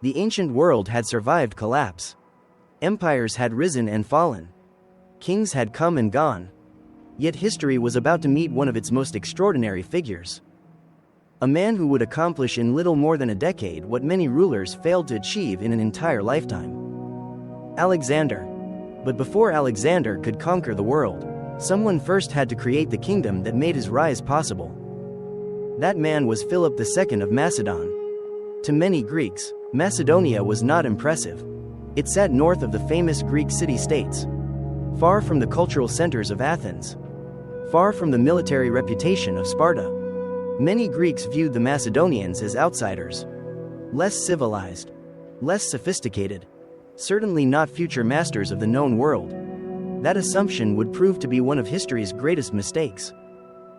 The ancient world had survived collapse. Empires had risen and fallen. Kings had come and gone. Yet history was about to meet one of its most extraordinary figures. A man who would accomplish in little more than a decade what many rulers failed to achieve in an entire lifetime. Alexander. But before Alexander could conquer the world, someone first had to create the kingdom that made his rise possible. That man was Philip II of Macedon. To many Greeks, Macedonia was not impressive. It sat north of the famous Greek city-states, far from the cultural centers of Athens, far from the military reputation of Sparta. Many Greeks viewed the Macedonians as outsiders, less civilized, less sophisticated, certainly not future masters of the known world. That assumption would prove to be one of history's greatest mistakes.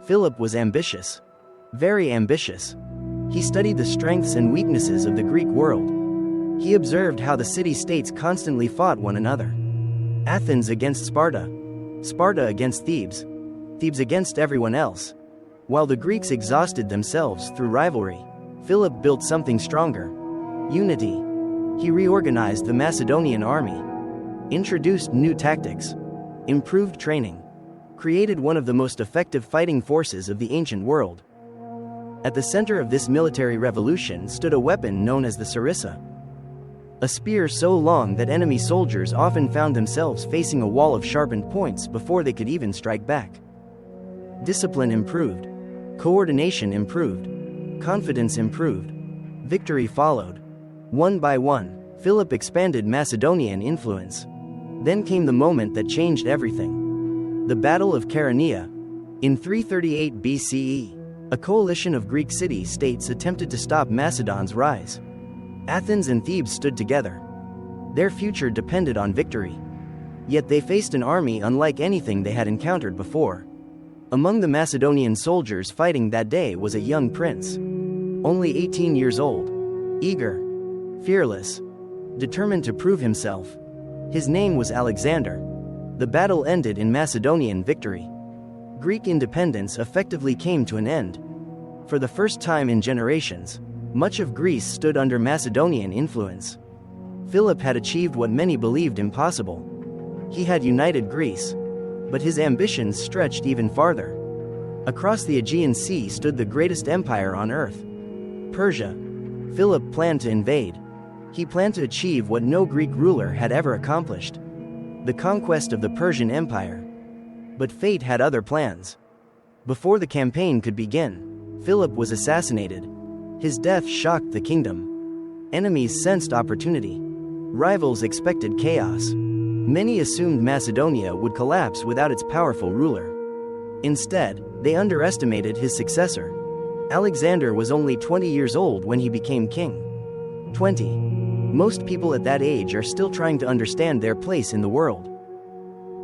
Philip was ambitious, very ambitious. He studied the strengths and weaknesses of the Greek world. He observed how the city-states constantly fought one another. Athens against Sparta, Sparta against Thebes, Thebes against everyone else. While the Greeks exhausted themselves through rivalry, Philip built something stronger: unity. He reorganized the Macedonian army, introduced new tactics, improved training, created one of the most effective fighting forces of the ancient world. At the center of this military revolution stood a weapon known as the sarissa, a spear so long that enemy soldiers often found themselves facing a wall of sharpened points before they could even strike back. Discipline improved, coordination improved, confidence improved, victory followed. One by one, Philip expanded Macedonian influence. Then came the moment that changed everything. The Battle of Chaeronea. In 338 BCE, a coalition of Greek city-states attempted to stop Macedon's rise. Athens and Thebes stood together. Their future depended on victory. Yet they faced an army unlike anything they had encountered before. Among the Macedonian soldiers fighting that day was a young prince, only 18 years old, eager, fearless, determined to prove himself. His name was Alexander. The battle ended in Macedonian victory. Greek independence effectively came to an end. For the first time in generations, much of Greece stood under Macedonian influence. Philip had achieved what many believed impossible. He had united Greece, but his ambitions stretched even farther. Across the Aegean Sea stood the greatest empire on earth, Persia. Philip planned to invade. He planned to achieve what no Greek ruler had ever accomplished: the conquest of the Persian Empire. But fate had other plans. Before the campaign could begin, Philip was assassinated. His death shocked the kingdom. Enemies sensed opportunity. Rivals expected chaos. Many assumed Macedonia would collapse without its powerful ruler. Instead, they underestimated his successor. Alexander was only 20 years old when he became king. 20. Most people at that age are still trying to understand their place in the world.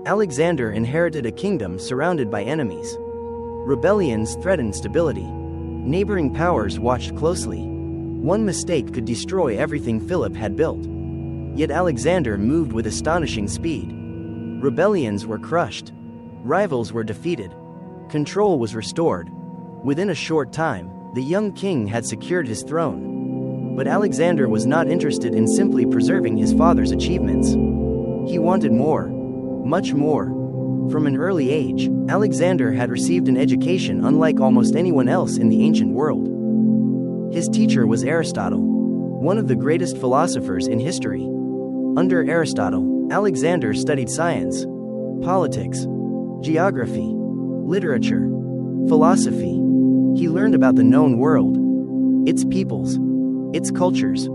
Alexander inherited a kingdom surrounded by enemies. Rebellions threatened stability. Neighboring powers watched closely. One mistake could destroy everything Philip had built. Yet Alexander moved with astonishing speed. Rebellions were crushed. Rivals were defeated. Control was restored. Within a short time, the young king had secured his throne. But Alexander was not interested in simply preserving his father's achievements. He wanted more, much more. From an early age, Alexander had received an education unlike almost anyone else in the ancient world. His teacher was Aristotle, one of the greatest philosophers in history. Under Aristotle, Alexander studied science, politics, geography, literature, philosophy. He learned about the known world, its peoples, its cultures,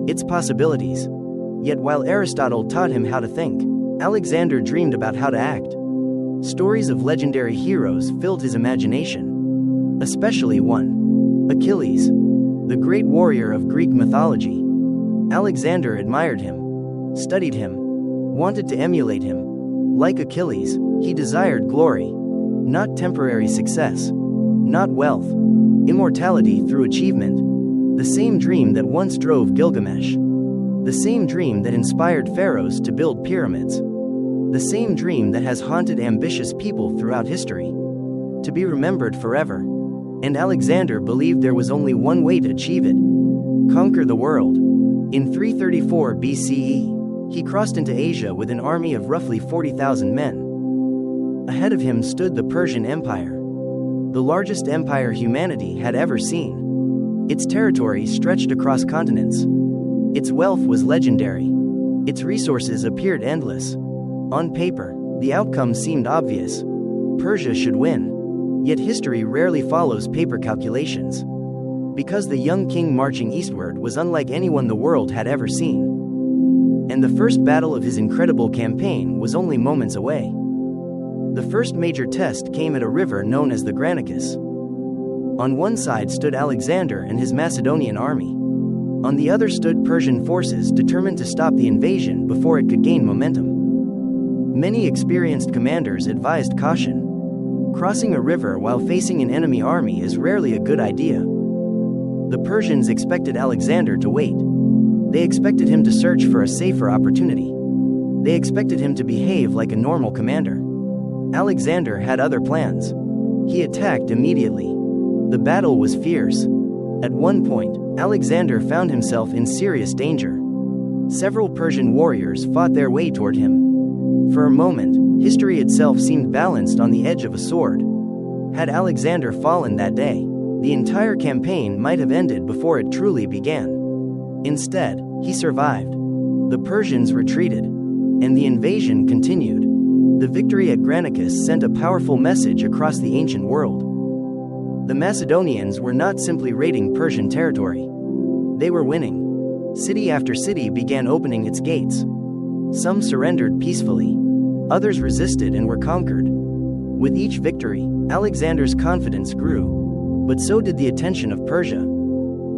its possibilities. Yet while Aristotle taught him how to think, Alexander dreamed about how to act. Stories of legendary heroes filled his imagination, especially one, Achilles, the great warrior of Greek mythology. Alexander admired him, studied him, wanted to emulate him. Like Achilles, he desired glory, not temporary success, not wealth, immortality through achievement. The same dream that once drove Gilgamesh, the same dream that inspired pharaohs to build pyramids, the same dream that has haunted ambitious people throughout history, to be remembered forever. And Alexander believed there was only one way to achieve it: conquer the world. In 334 BCE, he crossed into Asia with an army of roughly 40,000 men. Ahead of him stood the Persian Empire, the largest empire humanity had ever seen. Its territory stretched across continents. Its wealth was legendary. Its resources appeared endless. On paper, the outcome seemed obvious. Persia should win. Yet history rarely follows paper calculations. Because the young king marching eastward was unlike anyone the world had ever seen. And the first battle of his incredible campaign was only moments away. The first major test came at a river known as the Granicus. On one side stood Alexander and his Macedonian army. On the other stood Persian forces determined to stop the invasion before it could gain momentum. Many experienced commanders advised caution. Crossing a river while facing an enemy army is rarely a good idea. The Persians expected Alexander to wait. They expected him to search for a safer opportunity. They expected him to behave like a normal commander. Alexander had other plans. He attacked immediately. The battle was fierce. At one point, Alexander found himself in serious danger. Several Persian warriors fought their way toward him. For a moment, history itself seemed balanced on the edge of a sword. Had Alexander fallen that day, the entire campaign might have ended before it truly began. Instead, he survived. The Persians retreated, and the invasion continued. The victory at Granicus sent a powerful message across the ancient world. The Macedonians were not simply raiding Persian territory. They were winning. City after city began opening its gates. Some surrendered peacefully. Others resisted and were conquered. With each victory, Alexander's confidence grew. But so did the attention of Persia.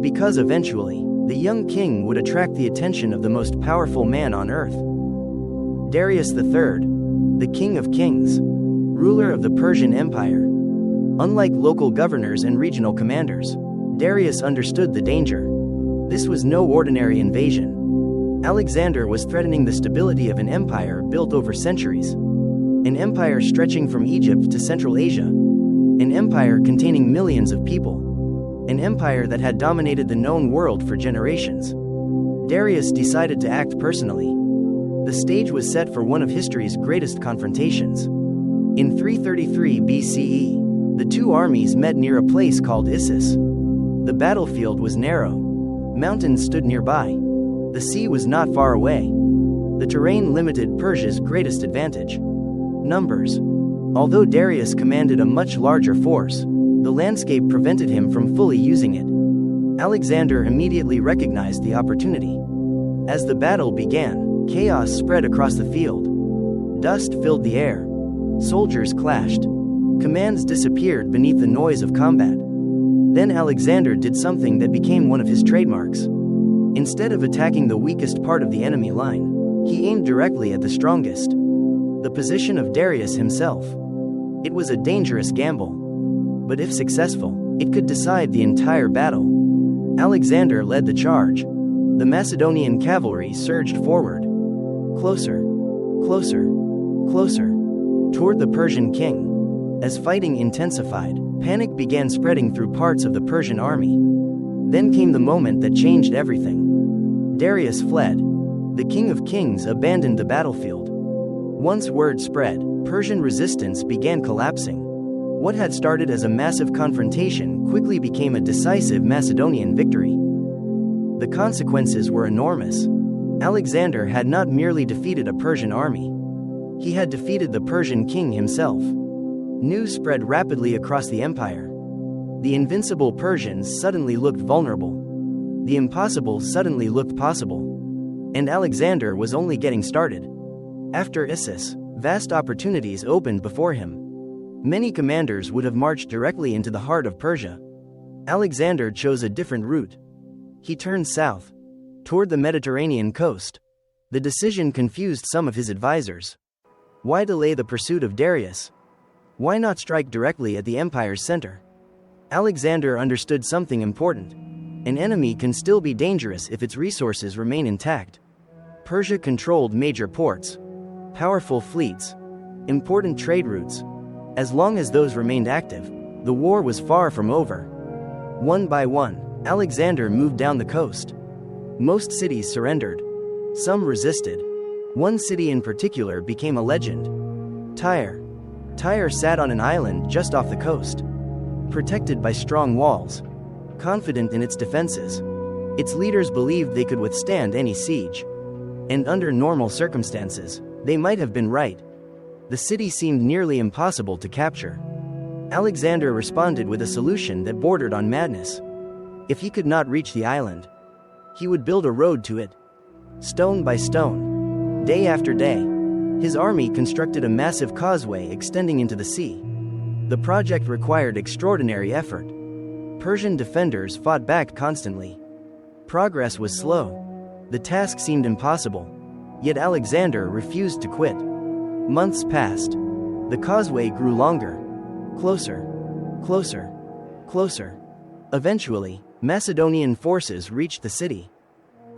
Because eventually, the young king would attract the attention of the most powerful man on earth. Darius III, the King of Kings, ruler of the Persian Empire. Unlike local governors and regional commanders, Darius understood the danger. This was no ordinary invasion. Alexander was threatening the stability of an empire built over centuries. An empire stretching from Egypt to Central Asia. An empire containing millions of people. An empire that had dominated the known world for generations. Darius decided to act personally. The stage was set for one of history's greatest confrontations. In 333 BCE, the two armies met near a place called Issus. The battlefield was narrow. Mountains stood nearby. The sea was not far away. The terrain limited Persia's greatest advantage: numbers. Although Darius commanded a much larger force, the landscape prevented him from fully using it. Alexander immediately recognized the opportunity. As the battle began, chaos spread across the field. Dust filled the air. Soldiers clashed. Commands disappeared beneath the noise of combat. Then Alexander did something that became one of his trademarks. Instead of attacking the weakest part of the enemy line, he aimed directly at the strongest. The position of Darius himself. It was a dangerous gamble. But if successful, it could decide the entire battle. Alexander led the charge. The Macedonian cavalry surged forward. Closer, closer, closer, toward the Persian king. As fighting intensified, panic began spreading through parts of the Persian army. Then came the moment that changed everything. Darius fled. The King of Kings abandoned the battlefield. Once word spread, Persian resistance began collapsing. What had started as a massive confrontation quickly became a decisive Macedonian victory. The consequences were enormous. Alexander had not merely defeated a Persian army. He had defeated the Persian king himself. News spread rapidly across the empire. The invincible Persians suddenly looked vulnerable. The impossible suddenly looked possible. And Alexander was only getting started. After Issus, vast opportunities opened before him. Many commanders would have marched directly into the heart of Persia. Alexander chose a different route. He turned south, toward the Mediterranean coast. The decision confused some of his advisors. Why delay the pursuit of Darius? Why not strike directly at the empire's center? Alexander understood something important. An enemy can still be dangerous if its resources remain intact. Persia controlled major ports, powerful fleets, important trade routes. As long as those remained active, the war was far from over. One by one, Alexander moved down the coast. Most cities surrendered. Some resisted. One city in particular became a legend: Tyre. Tyre sat on an island just off the coast, protected by strong walls, confident in its defenses. Its leaders believed they could withstand any siege. And under normal circumstances, they might have been right. The city seemed nearly impossible to capture. Alexander responded with a solution that bordered on madness. If he could not reach the island, he would build a road to it. Stone by stone, day after day, his army constructed a massive causeway extending into the sea. The project required extraordinary effort. Persian defenders fought back constantly. Progress was slow. The task seemed impossible. Yet Alexander refused to quit. Months passed. The causeway grew longer. Closer. Closer. Closer. Eventually, Macedonian forces reached the city.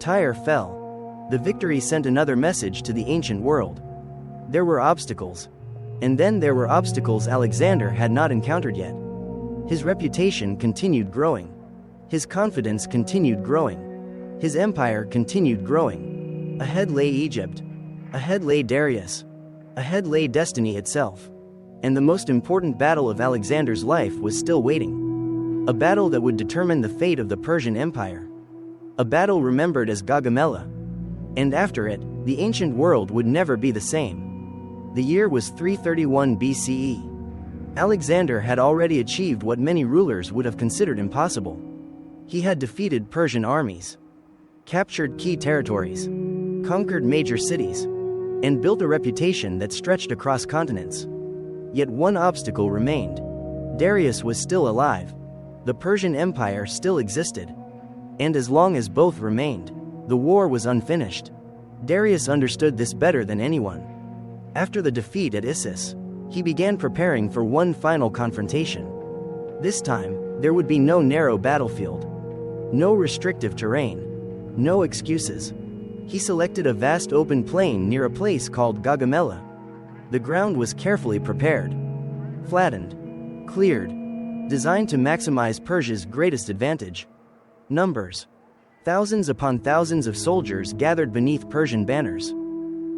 Tyre fell. The victory sent another message to the ancient world. There were obstacles. And then there were obstacles Alexander had not encountered yet. His reputation continued growing. His confidence continued growing. His empire continued growing. Ahead lay Egypt. Ahead lay Darius. Ahead lay destiny itself. And the most important battle of Alexander's life was still waiting. A battle that would determine the fate of the Persian Empire. A battle remembered as Gaugamela. And after it, the ancient world would never be the same. The year was 331 BCE. Alexander had already achieved what many rulers would have considered impossible. He had defeated Persian armies, captured key territories, conquered major cities, and built a reputation that stretched across continents. Yet one obstacle remained. Darius was still alive. The Persian Empire still existed. And as long as both remained, the war was unfinished. Darius understood this better than anyone. After the defeat at Issus, he began preparing for one final confrontation. This time, there would be no narrow battlefield, no restrictive terrain, no excuses. He selected a vast open plain near a place called Gaugamela. The ground was carefully prepared, flattened, cleared, designed to maximize Persia's greatest advantage: numbers. Thousands upon thousands of soldiers gathered beneath Persian banners.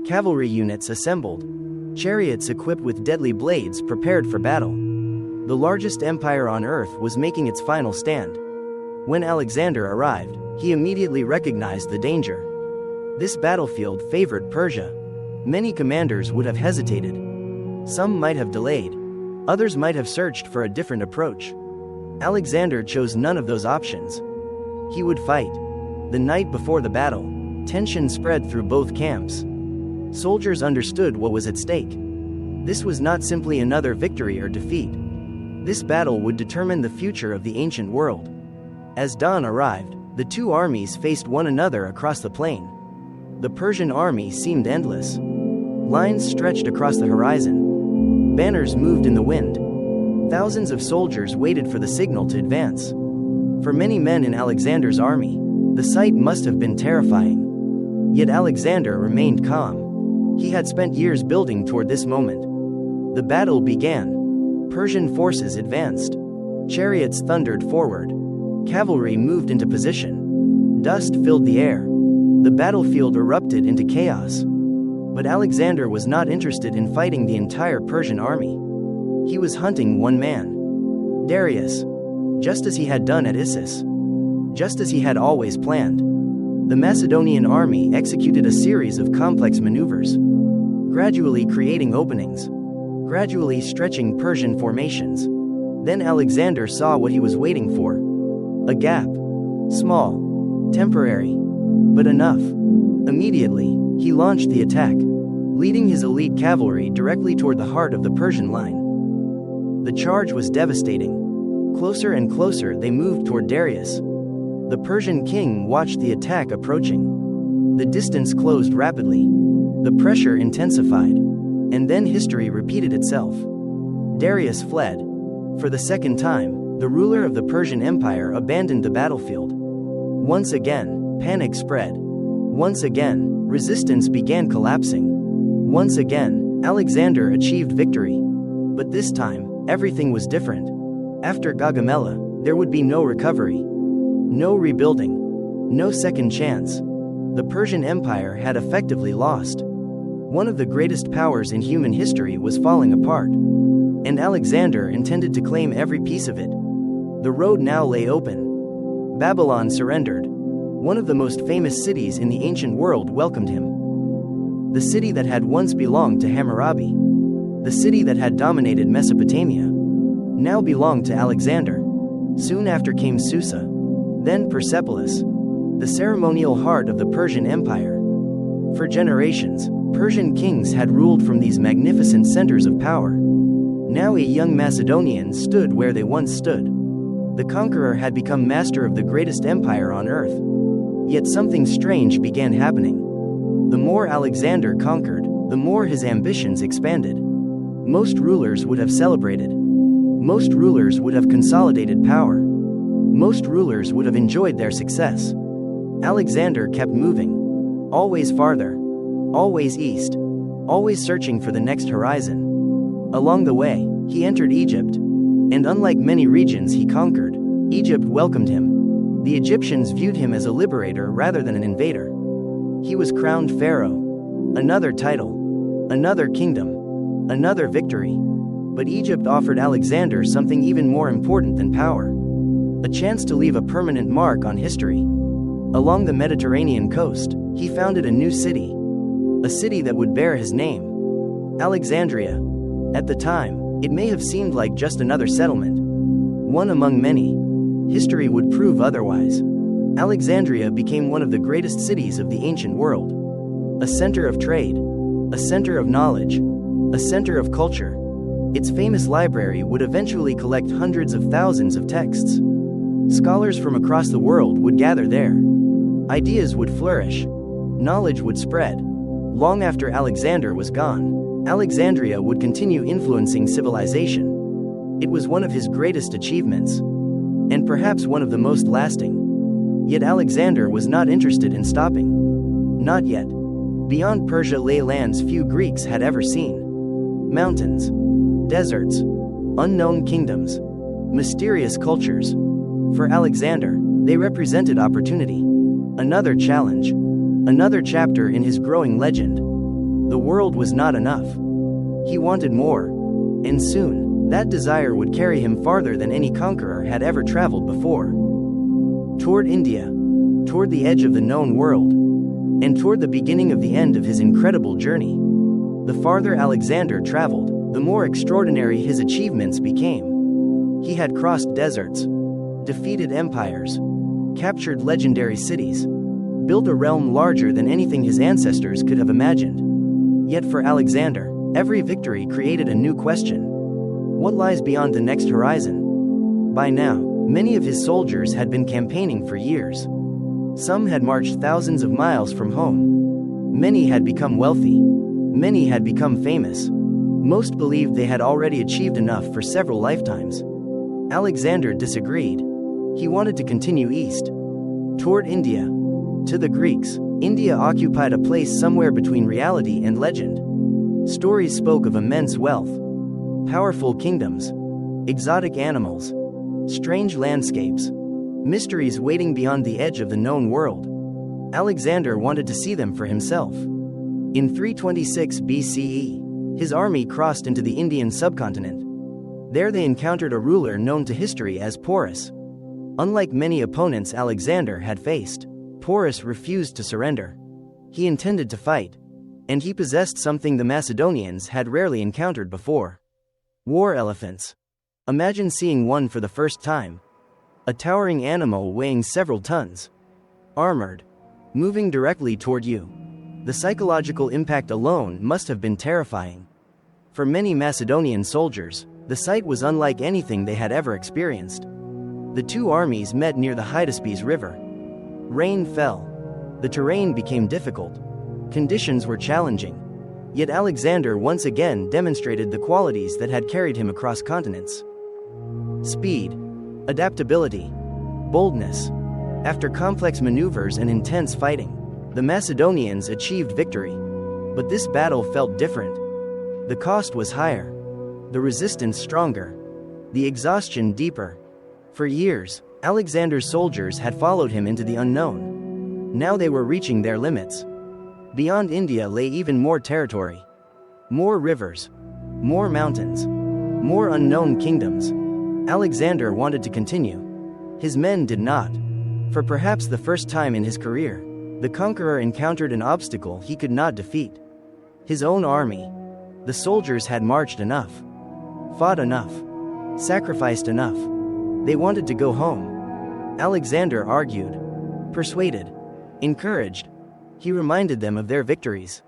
Cavalry units assembled. Chariots equipped with deadly blades prepared for battle. The largest empire on earth was making its final stand. When Alexander arrived, he immediately recognized the danger. This battlefield favored Persia. Many commanders would have hesitated. Some might have delayed. Others might have searched for a different approach. Alexander chose none of those options. He would fight. The night before the battle, tension spread through both camps. Soldiers understood what was at stake. This was not simply another victory or defeat. This battle would determine the future of the ancient world. As dawn arrived, the two armies faced one another across the plain. The Persian army seemed endless. Lines stretched across the horizon. Banners moved in the wind. Thousands of soldiers waited for the signal to advance. For many men in Alexander's army, the sight must have been terrifying. Yet Alexander remained calm. He had spent years building toward this moment. The battle began. Persian forces advanced. Chariots thundered forward. Cavalry moved into position. Dust filled the air. The battlefield erupted into chaos. But Alexander was not interested in fighting the entire Persian army. He was hunting one man: Darius. Just as he had done at Issus. Just as he had always planned. The Macedonian army executed a series of complex maneuvers, gradually creating openings, gradually stretching Persian formations. Then Alexander saw what he was waiting for. A gap. Small. Temporary. But enough. Immediately, he launched the attack, leading his elite cavalry directly toward the heart of the Persian line. The charge was devastating. Closer and closer they moved toward Darius. The Persian king watched the attack approaching. The distance closed rapidly. The pressure intensified. And then history repeated itself. Darius fled. For the second time, the ruler of the Persian Empire abandoned the battlefield. Once again, panic spread. Once again, resistance began collapsing. Once again, Alexander achieved victory. But this time, everything was different. After Gaugamela, there would be no recovery. No rebuilding. No second chance. The Persian Empire had effectively lost. One of the greatest powers in human history was falling apart, and Alexander intended to claim every piece of it. The road now lay open. Babylon surrendered. One of the most famous cities in the ancient world welcomed him. The city that had once belonged to Hammurabi, the city that had dominated Mesopotamia, now belonged to Alexander. Soon after came Susa, then Persepolis, the ceremonial heart of the Persian Empire. For generations, Persian kings had ruled from these magnificent centers of power. Now a young Macedonian stood where they once stood. The conqueror had become master of the greatest empire on earth. Yet something strange began happening. The more Alexander conquered, the more his ambitions expanded. Most rulers would have celebrated. Most rulers would have consolidated power. Most rulers would have enjoyed their success. Alexander kept moving. Always farther. Always east. Always searching for the next horizon. Along the way, he entered Egypt. And unlike many regions he conquered, Egypt welcomed him. The Egyptians viewed him as a liberator rather than an invader. He was crowned pharaoh. Another title. Another kingdom. Another victory. But Egypt offered Alexander something even more important than power. A chance to leave a permanent mark on history. Along the Mediterranean coast, he founded a new city. A city that would bear his name. Alexandria. At the time, it may have seemed like just another settlement. One among many. History would prove otherwise. Alexandria became one of the greatest cities of the ancient world. A center of trade. A center of knowledge. A center of culture. Its famous library would eventually collect hundreds of thousands of texts. Scholars from across the world would gather there. Ideas would flourish. Knowledge would spread. Long after Alexander was gone, Alexandria would continue influencing civilization. It was one of his greatest achievements, and perhaps one of the most lasting. Yet Alexander was not interested in stopping. Not yet. Beyond Persia lay lands few Greeks had ever seen. Mountains, deserts, unknown kingdoms, mysterious cultures. For Alexander, they represented opportunity. Another challenge. Another chapter in his growing legend. The world was not enough. He wanted more. And soon, that desire would carry him farther than any conqueror had ever traveled before. Toward India. Toward the edge of the known world. And toward the beginning of the end of his incredible journey. The farther Alexander traveled, the more extraordinary his achievements became. He had crossed deserts, defeated empires, captured legendary cities, built a realm larger than anything his ancestors could have imagined. Yet for Alexander, every victory created a new question. What lies beyond the next horizon? By now, many of his soldiers had been campaigning for years. Some had marched thousands of miles from home. Many had become wealthy. Many had become famous. Most believed they had already achieved enough for several lifetimes. Alexander disagreed. He wanted to continue east, toward India. To the Greeks, India occupied a place somewhere between reality and legend. Stories spoke of immense wealth, powerful kingdoms, exotic animals, strange landscapes, mysteries waiting beyond the edge of the known world. Alexander wanted to see them for himself. In 326 BCE, his army crossed into the Indian subcontinent. There they encountered a ruler known to history as Porus. Unlike many opponents Alexander had faced, Porus refused to surrender. He intended to fight, and he possessed something the Macedonians had rarely encountered before. War elephants. Imagine seeing one for the first time. A towering animal weighing several tons. Armored. Moving directly toward you. The psychological impact alone must have been terrifying. For many Macedonian soldiers, the sight was unlike anything they had ever experienced. The two armies met near the Hydaspes River. Rain fell. The terrain became difficult. Conditions were challenging. Yet Alexander once again demonstrated the qualities that had carried him across continents. Speed, adaptability, boldness. After complex maneuvers and intense fighting, the Macedonians achieved victory. But this battle felt different. The cost was higher. The resistance stronger. The exhaustion deeper. For years, Alexander's soldiers had followed him into the unknown. Now they were reaching their limits. Beyond India lay even more territory. More rivers. More mountains. More unknown kingdoms. Alexander wanted to continue. His men did not. For perhaps the first time in his career, the conqueror encountered an obstacle he could not defeat. His own army. The soldiers had marched enough. Fought enough. Sacrificed enough. They wanted to go home. Alexander argued. Persuaded. Encouraged. He reminded them of their victories.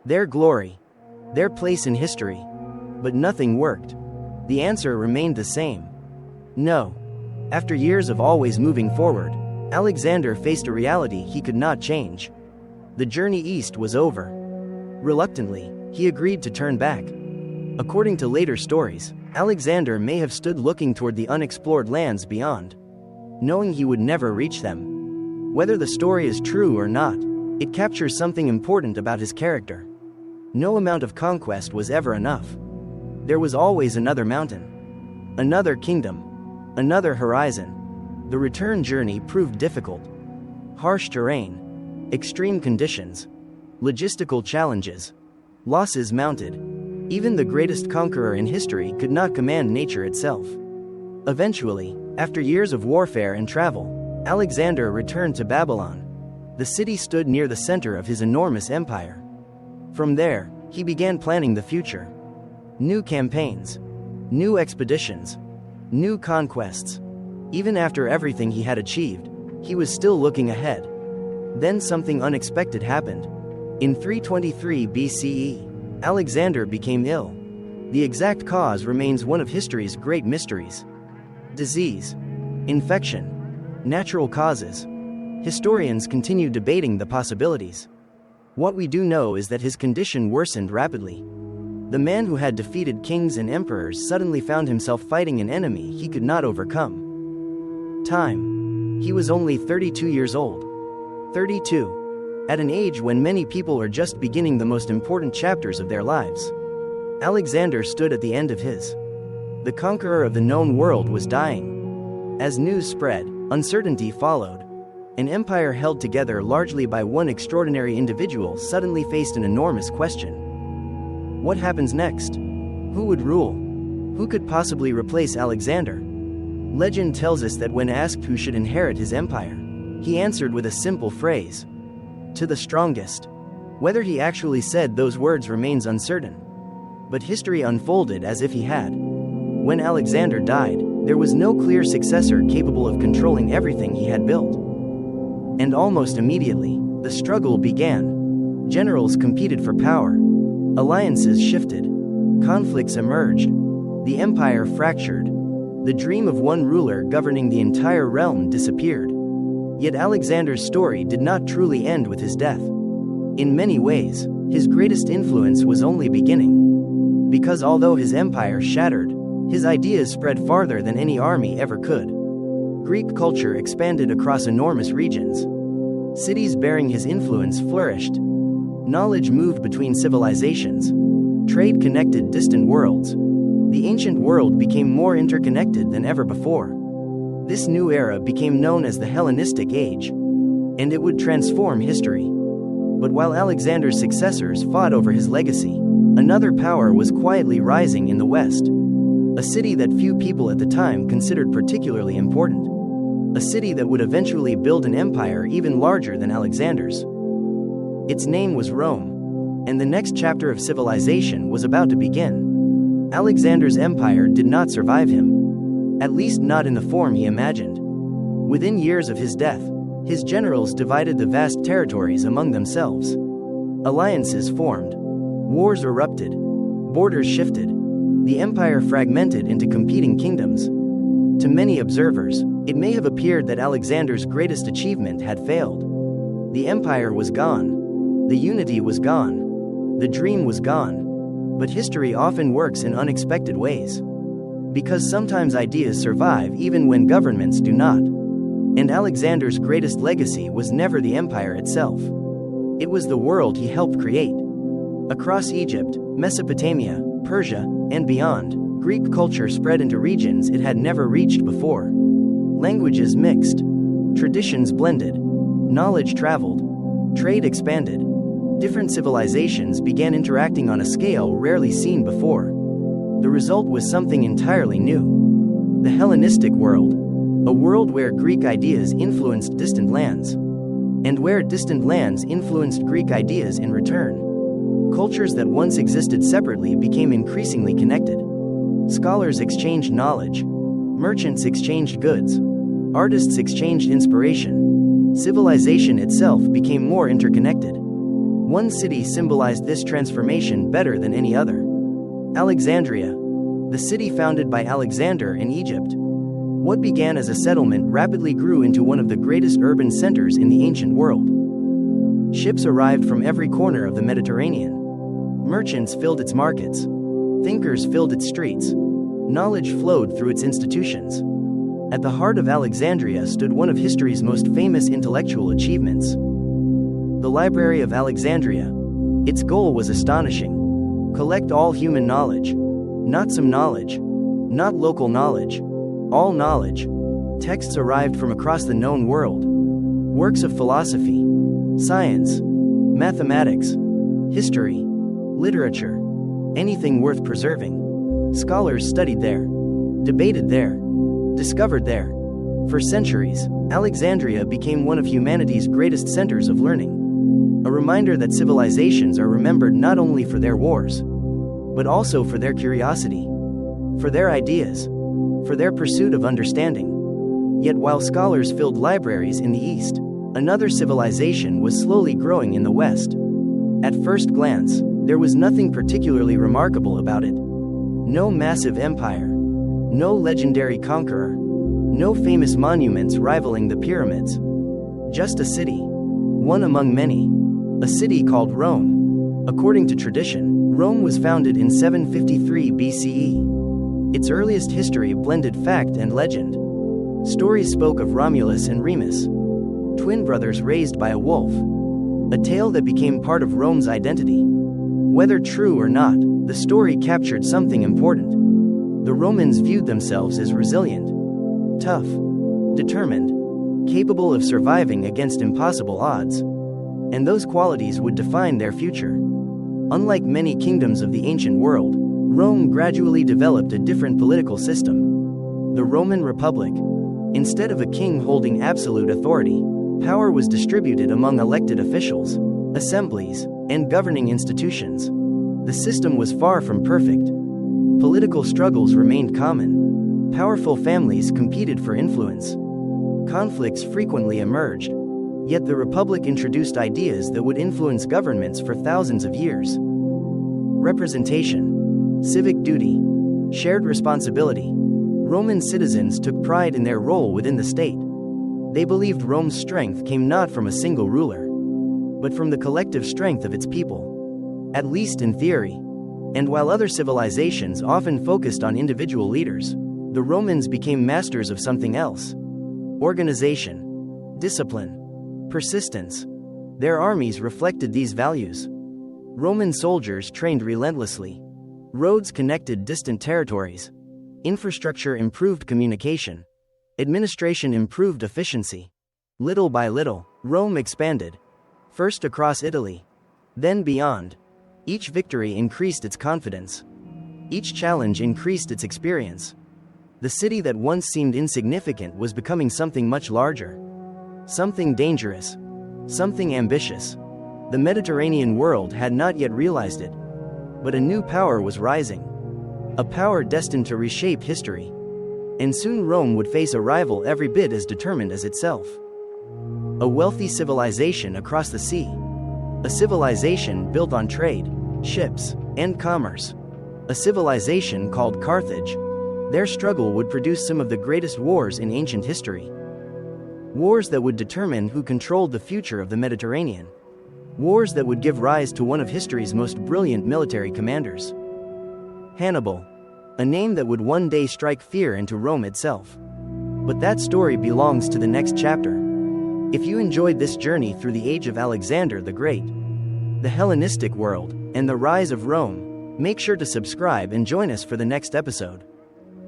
Their glory. Their place in history. But nothing worked. The answer remained the same. No. After years of always moving forward, Alexander faced a reality he could not change. The journey east was over. Reluctantly, he agreed to turn back. According to later stories, Alexander may have stood looking toward the unexplored lands beyond, knowing he would never reach them. Whether the story is true or not, it captures something important about his character. No amount of conquest was ever enough. There was always another mountain, another kingdom, another horizon. The return journey proved difficult. Harsh terrain, extreme conditions, logistical challenges, losses mounted. Even the greatest conqueror in history could not command nature itself. Eventually, after years of warfare and travel, Alexander returned to Babylon. The city stood near the center of his enormous empire. From there, he began planning the future. New campaigns, new expeditions, new conquests. Even after everything he had achieved, he was still looking ahead. Then something unexpected happened. In 323 BCE, Alexander became ill. The exact cause remains one of history's great mysteries. Disease, infection, natural causes. Historians continue debating the possibilities. What we do know is that his condition worsened rapidly. The man who had defeated kings and emperors suddenly found himself fighting an enemy he could not overcome. Time. He was only 32 years old. 32. At an age when many people are just beginning the most important chapters of their lives. Alexander stood at the end of his. The conqueror of the known world was dying. As news spread, uncertainty followed. An empire held together largely by one extraordinary individual suddenly faced an enormous question. What happens next? Who would rule? Who could possibly replace Alexander? Legend tells us that when asked who should inherit his empire, he answered with a simple phrase: "To the strongest." Whether he actually said those words remains uncertain. But history unfolded as if he had. When Alexander died, there was no clear successor capable of controlling everything he had built. And almost immediately, the struggle began. Generals competed for power. Alliances shifted. Conflicts emerged. The empire fractured. The dream of one ruler governing the entire realm disappeared. Yet Alexander's story did not truly end with his death. In many ways, his greatest influence was only beginning. Because although his empire shattered, his ideas spread farther than any army ever could. Greek culture expanded across enormous regions. Cities bearing his influence flourished. Knowledge moved between civilizations. Trade connected distant worlds. The ancient world became more interconnected than ever before. This new era became known as the Hellenistic Age, and it would transform history. But while Alexander's successors fought over his legacy, another power was quietly rising in the West. A city that few people at the time considered particularly important. A city that would eventually build an empire even larger than Alexander's. Its name was Rome, and the next chapter of civilization was about to begin. Alexander's empire did not survive him, at least not in the form he imagined. Within years of his death, his generals divided the vast territories among themselves. Alliances formed. Wars erupted. Borders shifted. The empire fragmented into competing kingdoms. To many observers, it may have appeared that Alexander's greatest achievement had failed. The empire was gone. The unity was gone. The dream was gone. But history often works in unexpected ways. Because sometimes ideas survive even when governments do not. And Alexander's greatest legacy was never the empire itself. It was the world he helped create. Across Egypt, Mesopotamia, Persia, and beyond, Greek culture spread into regions it had never reached before. Languages mixed. Traditions blended. Knowledge traveled. Trade expanded. Different civilizations began interacting on a scale rarely seen before. The result was something entirely new. The Hellenistic world. A world where Greek ideas influenced distant lands. And where distant lands influenced Greek ideas in return. Cultures that once existed separately became increasingly connected. Scholars exchanged knowledge. Merchants exchanged goods. Artists exchanged inspiration. Civilization itself became more interconnected. One city symbolized this transformation better than any other. Alexandria, the city founded by Alexander in Egypt. What began as a settlement rapidly grew into one of the greatest urban centers in the ancient world. Ships arrived from every corner of the Mediterranean. Merchants filled its markets. Thinkers filled its streets. Knowledge flowed through its institutions. At the heart of Alexandria stood one of history's most famous intellectual achievements. The Library of Alexandria. Its goal was astonishing. Collect all human knowledge. Not some knowledge. Not local knowledge. All knowledge. Texts arrived from across the known world. Works of philosophy, science, mathematics, history, literature, anything worth preserving. Scholars studied there, debated there, discovered there. For centuries, Alexandria became one of humanity's greatest centers of learning. A reminder that civilizations are remembered not only for their wars, but also for their curiosity, for their ideas, for their pursuit of understanding. Yet while scholars filled libraries in the East, another civilization was slowly growing in the West. At first glance, there was nothing particularly remarkable about it. No massive empire, no legendary conqueror, no famous monuments rivaling the pyramids. Just a city, one among many, a city called Rome. According to tradition, Rome was founded in 753 BCE. Its earliest history blended fact and legend. Stories spoke of Romulus and Remus, twin brothers raised by a wolf, a tale that became part of Rome's identity. Whether true or not, the story captured something important. The Romans viewed themselves as resilient, tough, determined, capable of surviving against impossible odds. And those qualities would define their future. Unlike many kingdoms of the ancient world, Rome gradually developed a different political system. The Roman Republic. Instead of a king holding absolute authority, power was distributed among elected officials, assemblies, and governing institutions. The system was far from perfect. Political struggles remained common. Powerful families competed for influence. Conflicts frequently emerged. Yet the Republic introduced ideas that would influence governments for thousands of years. Representation, civic duty, shared responsibility. Roman citizens took pride in their role within the state. They believed Rome's strength came not from a single ruler, but from the collective strength of its people, at least in theory. And while other civilizations often focused on individual leaders, the Romans became masters of something else: organization, discipline, persistence. Their armies reflected these values. Roman soldiers trained relentlessly. Roads connected distant territories. Infrastructure improved communication. Administration improved efficiency. Little by little, Rome expanded. First across Italy, then beyond. Each victory increased its confidence. Each challenge increased its experience. The city that once seemed insignificant was becoming something much larger. Something dangerous. Something ambitious. The Mediterranean world had not yet realized it. But a new power was rising. A power destined to reshape history. And soon Rome would face a rival every bit as determined as itself. A wealthy civilization across the sea. A civilization built on trade, ships, and commerce. A civilization called Carthage. Their struggle would produce some of the greatest wars in ancient history. Wars that would determine who controlled the future of the Mediterranean. Wars that would give rise to one of history's most brilliant military commanders. Hannibal. A name that would one day strike fear into Rome itself. But that story belongs to the next chapter. If you enjoyed this journey through the age of Alexander the Great, the Hellenistic world, and the rise of Rome, make sure to subscribe and join us for the next episode.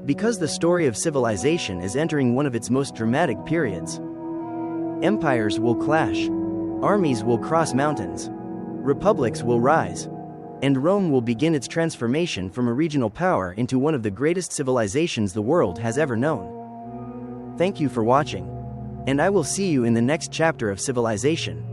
Because the story of civilization is entering one of its most dramatic periods. Empires will clash. Armies will cross mountains. Republics will rise. And Rome will begin its transformation from a regional power into one of the greatest civilizations the world has ever known. Thank you for watching. And I will see you in the next chapter of Civilization.